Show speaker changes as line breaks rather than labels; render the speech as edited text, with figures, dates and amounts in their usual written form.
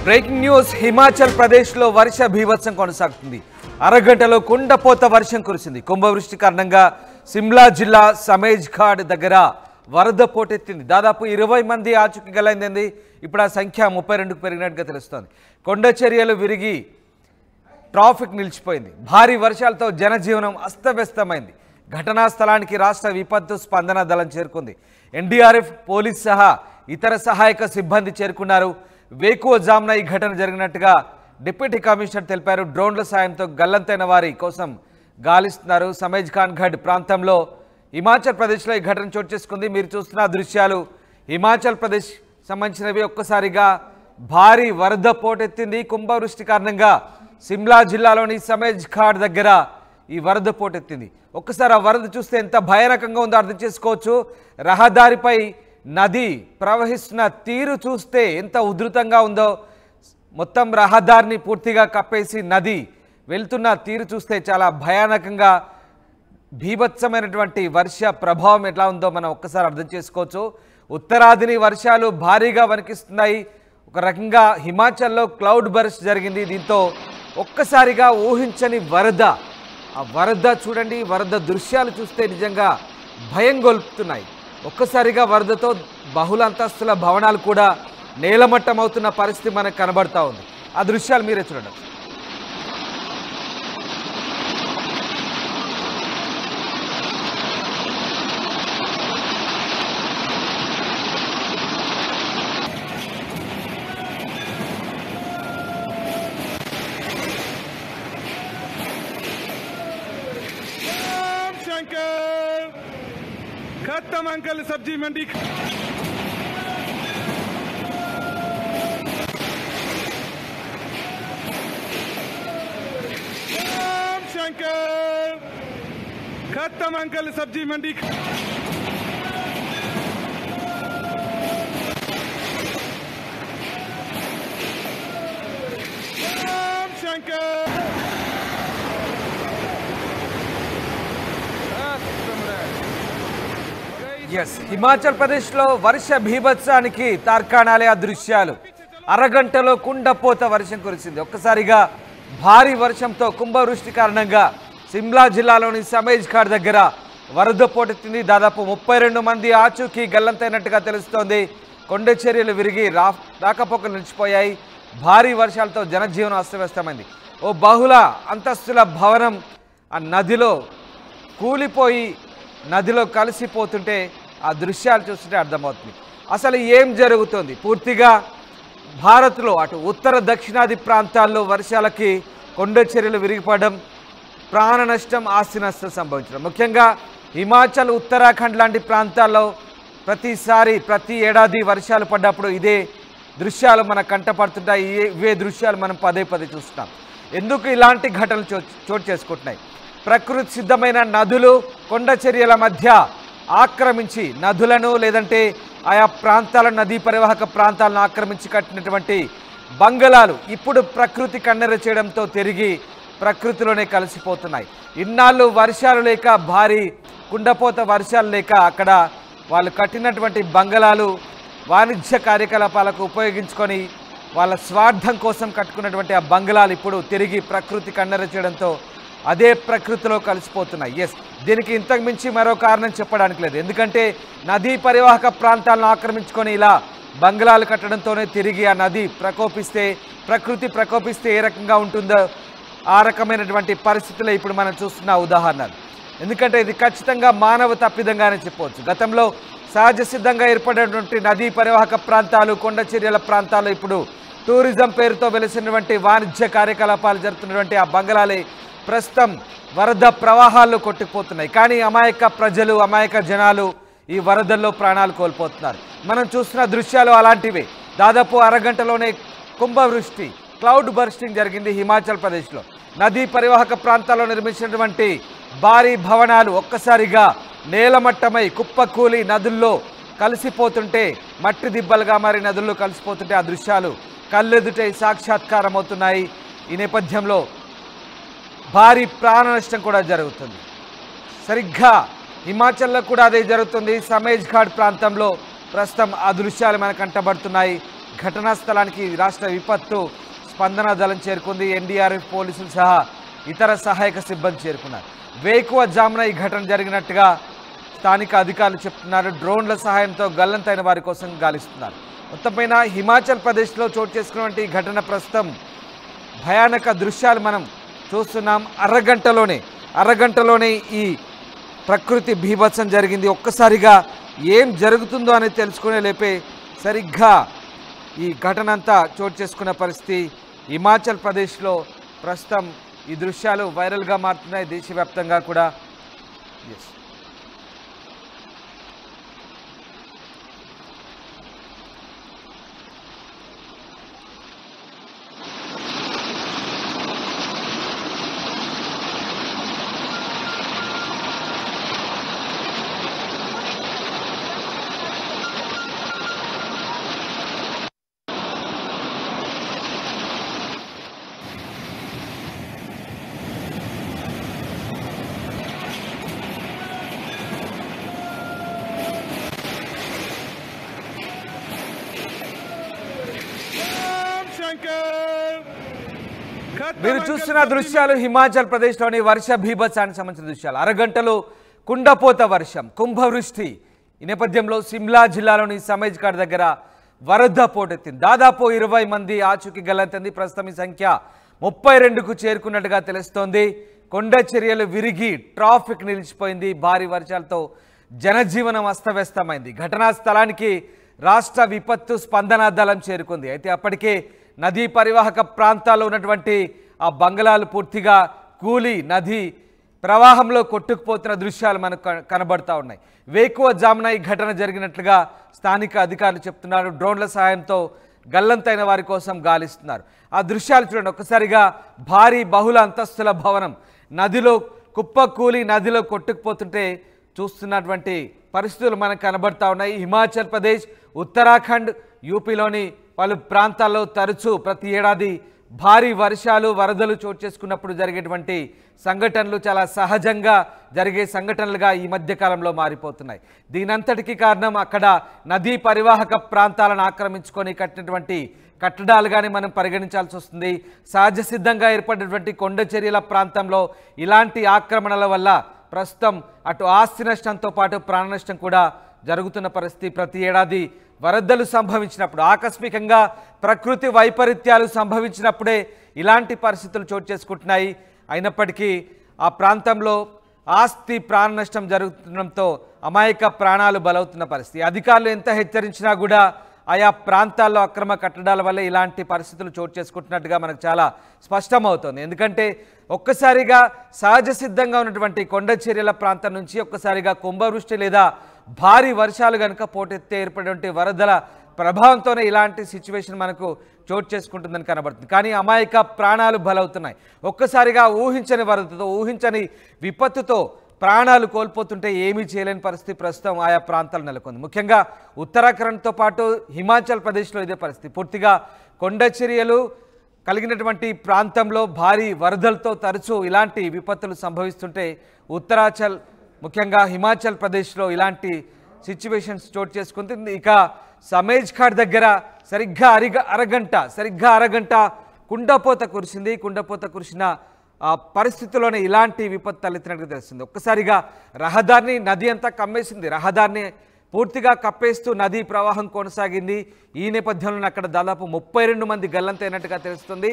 Breaking news Himachal Pradesh లో వర్ష బీభత్సం కొనసాగుతుంది. అరగంటలో కుండపోత వర్షం కురిసింది. కుంభవృష్టి కారణంగా సిమ్లా జిల్లా సమేజ్ ఘాట్ దగ్గర వరద పోటెత్తింది. దాదాపు 20 మంది ఆచూకీ గలైంది. ఇప్పుడు ఆ సంఖ్య 32కు పెరిగినట్టుగా తెలుస్తోంది. కొండ చర్యలు విరిగి ట్రాఫిక్ నిలిచిపోయింది. భారీ వర్షాలతో జనజీవనం అస్తవ్యస్తమైంది. ఘటనా స్థలానికి రాష్ట్ర విపత్తు స్పందన దళం చేరుకుంది. ఎన్డీఆర్ఎఫ్, పోలీస్ సహా ఇతర సహాయక సిబ్బంది చేరుకున్నారు. వేకువజామున ఈ ఘటన జరిగినట్టుగా డిప్యూటీ కమిషనర్ తెలిపారు. డ్రోన్ల సాయంతో గల్లంతైన వారి కోసం గాలిస్తున్నారు. సమేజ్ ఖాన్ ఘడ్ ప్రాంతంలో హిమాచల్ ప్రదేశ్లో ఈ ఘటన చోటు చేసుకుంది. మీరు చూస్తున్న దృశ్యాలు హిమాచల్ ప్రదేశ్ సంబంధించినవి. ఒక్కసారిగా భారీ వరద పోటెత్తింది. కుంభవృష్టి కారణంగా సిమ్లా జిల్లాలోని సమేజ్ ఘాట్ దగ్గర ఈ వరద పోటెత్తింది. ఒక్కసారి ఆ వరద చూస్తే ఎంత భయానకంగా ఉందో అర్థం చేసుకోవచ్చు. రహదారిపై నది ప్రవహిస్తున్న తీరు చూస్తే ఎంత ఉధృతంగా ఉందో, మొత్తం రహదారిని పూర్తిగా కప్పేసి నది వెళ్తున్న తీరు చూస్తే చాలా భయానకంగా భీభత్సమైనటువంటి వర్ష ప్రభావం ఎట్లా ఉందో మనం ఒక్కసారి అర్థం చేసుకోవచ్చు. ఉత్తరాదిని వర్షాలు భారీగా వణికిస్తున్నాయి. ఒక రకంగా హిమాచల్లో క్లౌడ్ బర్స్ట్ జరిగింది. దీంతో ఒక్కసారిగా ఊహించని వరద. ఆ వరద చూడండి, వరద దృశ్యాలు చూస్తే నిజంగా భయం గొల్పుతున్నాయి. ఒక్కసారిగా వరదతో బహుళ అంతస్తుల భవనాలు కూడా నేలమట్టం అవుతున్న పరిస్థితి మనకు కనబడతా ఉంది. ఆ దృశ్యాలు మీరే చూడండి.
खत्म अंकल सब्जी मंडी। शंकर खत्म अंकल सब्जी मंडी। शंकर
హిమాచల్ ప్రదేశ్లో వర్ష బీభత్సానికి తార్కాణాలే ఆ దృశ్యాలు. అరగంటలో కుండపోత వర్షం కురిసింది. ఒక్కసారిగా భారీ వర్షంతో కుంభవృష్టి కారణంగా సిమ్లా జిల్లాలోని సమేజ్ ఘాట్ దగ్గర వరద పోటెత్తింది. దాదాపు 32 మంది ఆచూకీ గల్లంతైనట్టుగా తెలుస్తోంది. కొండ చర్యలు విరిగి రాకపోకలు నిలిచిపోయాయి. భారీ వర్షాలతో జనజీవనం అస్తవ్యస్తమైంది. ఓ బహుళ అంతస్తుల భవనం ఆ నదిలో కూలిపోయి నదిలో కలిసిపోతుంటే ఆ దృశ్యాలు చూస్తుంటే అర్థమవుతుంది అసలు ఏం జరుగుతుంది. పూర్తిగా భారత్లో అటు ఉత్తర దక్షిణాది ప్రాంతాల్లో వర్షాలకి కొండ చర్యలు విరిగిపడడం, ప్రాణ నష్టం, ఆస్తి నష్టం సంభవించడం. ముఖ్యంగా హిమాచల్, ఉత్తరాఖండ్ లాంటి ప్రాంతాల్లో ప్రతి ఏడాది వర్షాలు పడ్డప్పుడు ఇదే దృశ్యాలు మనకు కంటపడుతుంటాయి. ఇవే దృశ్యాలు మనం పదే పదే చూస్తున్నాం. ఎందుకు ఇలాంటి ఘటనలు చోటు చేసుకుంటున్నాయి? ప్రకృతి సిద్ధమైన నదులు కొండ చర్యల మధ్య ఆక్రమించి నదులను లేదంటే ఆయా ప్రాంతాల నదీ పరివాహక ప్రాంతాలను ఆక్రమించి కట్టినటువంటి బంగళాలు ఇప్పుడు ప్రకృతి కన్నెర చేయడంతో తిరిగి ప్రకృతిలోనే కలిసిపోతున్నాయి. ఇన్నాళ్ళు వర్షాలు లేక, భారీ కుండపోత వర్షాలు లేక అక్కడ వాళ్ళు కట్టినటువంటి బంగళాలు వాణిజ్య కార్యకలాపాలకు ఉపయోగించుకొని వాళ్ళ స్వార్థం కోసం కట్టుకున్నటువంటి ఆ బంగళాలు ఇప్పుడు తిరిగి ప్రకృతి కన్నెర చేయడంతో అదే ప్రకృతిలో కలిసిపోతున్నాయి. దీనికి ఇంతకు మించి మరో కారణం చెప్పడానికి లేదు. ఎందుకంటే నదీ పరివాహక ప్రాంతాలను ఆక్రమించుకొని ఇలా బంగ్లాలు కట్టడంతోనే తిరిగి ఆ నది ప్రకృతి ప్రకోపిస్తే ఏ రకంగా ఉంటుందో ఆ రకమైనటువంటి పరిస్థితులే ఇప్పుడు మనం చూస్తున్న ఉదాహరణలు. ఎందుకంటే ఇది ఖచ్చితంగా మానవ తప్పిదంగానే చెప్పవచ్చు. గతంలో సహజ సిద్ధంగా ఏర్పడినటువంటి నదీ పరివాహక ప్రాంతాలు, కొండ చర్యల ప్రాంతాలు ఇప్పుడు టూరిజం పేరుతో వెలిసినటువంటి వాణిజ్య కార్యకలాపాలు జరుగుతున్నటువంటి ఆ బంగ్లాలే ప్రస్తుతం వరద ప్రవాహాల్లో కొట్టుకుపోతున్నాయి. కానీ అమాయక ప్రజలు, అమాయక జనాలు ఈ వరదల్లో ప్రాణాలు కోల్పోతున్నారు. మనం చూస్తున్న దృశ్యాలు అలాంటివే. దాదాపు అరగంటలోనే కుంభవృష్టి, క్లౌడ్ బర్స్టింగ్ జరిగింది హిమాచల్ ప్రదేశ్లో. నదీ పరివాహక ప్రాంతాల్లో నిర్మించినటువంటి భారీ భవనాలు ఒక్కసారిగా నేలమట్టమై కుప్పకూలి నదుల్లో కలిసిపోతుంటే, మట్టి దిబ్బలుగా మారి నదుల్లో కలిసిపోతుంటే ఆ దృశ్యాలు కళ్ళెదుటే సాక్షాత్కారం అవుతున్నాయి. ఈ నేపథ్యంలో భారీ ప్రాణ నష్టం కూడా జరుగుతుంది. సరిగ్గా హిమాచల్లో కూడా అదే జరుగుతుంది. సమేజ్ ఘాట్ ప్రాంతంలో ప్రస్తుతం ఆ దృశ్యాలు మనకు కంటబడుతున్నాయి. ఘటనా స్థలానికి రాష్ట్ర విపత్తు స్పందన దళం చేరుకుంది. ఎన్డీఆర్ఎఫ్ పోలీసులు సహా ఇతర సహాయక సిబ్బంది చేరుకున్నారు. వేకువజామున ఈ ఘటన జరిగినట్టుగా స్థానిక అధికారులు చెప్తున్నారు. డ్రోన్ల సహాయంతో గల్లంతైన వారి కోసం గాలిస్తున్నారు. మొత్తంపైన హిమాచల్ ప్రదేశ్లో చోటు చేసుకున్నటువంటి ఈ ఘటన ప్రస్తుతం భయానక దృశ్యాలు మనం చూస్తున్నాం. అరగంటలోనే ఈ ప్రకృతి బీభత్సం జరిగింది. ఒక్కసారిగా ఏం జరుగుతుందో అనేది తెలుసుకునే లేపే సరిగ్గా ఈ ఘటన అంతా చోటు చేసుకున్న పరిస్థితి హిమాచల్ ప్రదేశ్లో ప్రస్తుతం ఈ దృశ్యాలు వైరల్గా మారుతున్నాయి. దేశవ్యాప్తంగా కూడా మీరు చూస్తున్న దృశ్యాలు హిమాచల్ ప్రదేశ్లోని వర్ష బీభత్సానికి సంబంధించిన దృశ్యాలు. అరగంటలో కుండపోత వర్షం, కుంభవృష్టి. ఈ నేపథ్యంలో సిమ్లా జిల్లాలోని సమేజ్ ఘాట్ దగ్గర వరద పోటెత్తింది. దాదాపు 20 మంది ఆచూకీ గల్లంతైంది. ప్రస్తుతం ఈ సంఖ్య 32కు చేరుకున్నట్టుగా తెలుస్తోంది. కొండ చర్యలు విరిగి ట్రాఫిక్ నిలిచిపోయింది. భారీ వర్షాలతో జనజీవనం అస్తవ్యస్తమైంది. ఘటనా స్థలానికి రాష్ట్ర విపత్తు స్పందన దళం చేరుకుంది. అయితే అప్పటికే నదీ పరివాహక ప్రాంతాల్లో ఉన్నటువంటి ఆ బంగళాలు పూర్తిగా కూలి నది ప్రవాహంలో కొట్టుకుపోతున్న దృశ్యాలు మనకు కనబడతా ఉన్నాయి. వేకువజామున ఈ ఘటన జరిగినట్లుగా స్థానిక అధికారులు చెప్తున్నారు. డ్రోన్ల సహాయంతో గల్లంతైన వారి కోసం గాలిస్తున్నారు. ఆ దృశ్యాలు చూడండి. ఒక్కసారిగా భారీ బహుళ అంతస్తుల భవనం నదిలో కుప్పకూలి నదిలో కొట్టుకుపోతుంటే చూస్తున్నటువంటి పరిస్థితులు మనకు కనబడతా ఉన్నాయి. హిమాచల్ ప్రదేశ్, ఉత్తరాఖండ్, యూపీలోని పలు ప్రాంతాల్లో తరచూ ప్రతి ఏడాది భారీ వర్షాలు వరదలు చోటు చేసుకున్నప్పుడు జరిగేటువంటి సంఘటనలు చాలా సహజంగా జరిగే సంఘటనలుగా ఈ మధ్యకాలంలో మారిపోతున్నాయి. దీనంతటికీ కారణం అక్కడ నదీ పరివాహక ప్రాంతాలను ఆక్రమించుకొని కట్టినటువంటి కట్టడాలుగానే మనం పరిగణించాల్సి వస్తుంది. సహజ సిద్ధంగా ఏర్పడినటువంటి కొండ చర్యల ప్రాంతంలో ఇలాంటి ఆక్రమణల వల్ల ప్రస్తుతం అటు ఆస్తి నష్టంతో పాటు ప్రాణ నష్టం కూడా జరుగుతున్న పరిస్థితి. ప్రతి ఏడాది వరదలు సంభవించినప్పుడు, ఆకస్మికంగా ప్రకృతి వైపరీత్యాలు సంభవించినప్పుడే ఇలాంటి పరిస్థితులు చోటు చేసుకుంటున్నాయి. అయినప్పటికీ ఆ ప్రాంతంలో ఆస్తి ప్రాణ నష్టం జరుగుతుండడంతో అమాయక ప్రాణాలు బలవుతున్న పరిస్థితి. అధికారులు ఎంత హెచ్చరించినా కూడా ఆయా ప్రాంతాల్లో అక్రమ కట్టడాల వల్ల ఇలాంటి పరిస్థితులు చోటు చేసుకుంటున్నట్టుగా మనకు చాలా స్పష్టమవుతుంది. ఎందుకంటే ఒక్కసారిగా సహజ సిద్ధంగా ఉన్నటువంటి కొండ చర్యల ప్రాంతం నుంచి ఒక్కసారిగా కుంభవృష్టి లేదా భారీ వర్షాలు కనుక పోటెత్తే ఏర్పడినటువంటి వరదల ప్రభావంతోనే ఇలాంటి సిచ్యువేషన్ మనకు చోటు చేసుకుంటుందని కనబడుతుంది. కానీ అమాయక ప్రాణాలు బలవుతున్నాయి. ఒక్కసారిగా ఊహించని వరదతో, ఊహించని విపత్తుతో ప్రాణాలు కోల్పోతుంటే ఏమీ చేయలేని పరిస్థితి ప్రస్తుతం ఆయా ప్రాంతాలు నెలకొంది. ముఖ్యంగా ఉత్తరాఖండ్తో పాటు హిమాచల్ ప్రదేశ్లో ఇదే పరిస్థితి. పూర్తిగా కొండ చర్యలు కలిగినటువంటి ప్రాంతంలో భారీ వరదలతో తరచూ ఇలాంటి విపత్తులు సంభవిస్తుంటే ఉత్తరాచల్, ముఖ్యంగా హిమాచల్ ప్రదేశ్లో ఇలాంటి సిచ్యువేషన్స్ చోటు చేసుకుంటుంది. ఇక సమేజ్ ఘాట్ దగ్గర సరిగ్గా అరగంట కుండపోత కురిసింది. కుండపోత కురిసిన పరిస్థితుల్లోనే ఇలాంటి విపత్తు తలెత్తినట్టుగా తెలుస్తుంది. ఒక్కసారిగా రహదారిని నది అంతా కమ్మేసింది. రహదారిని పూర్తిగా కప్పేస్తూ నదీ ప్రవాహం కొనసాగింది. ఈ నేపథ్యంలో అక్కడ దాదాపు 32 మంది గల్లంతైనట్టుగా తెలుస్తుంది.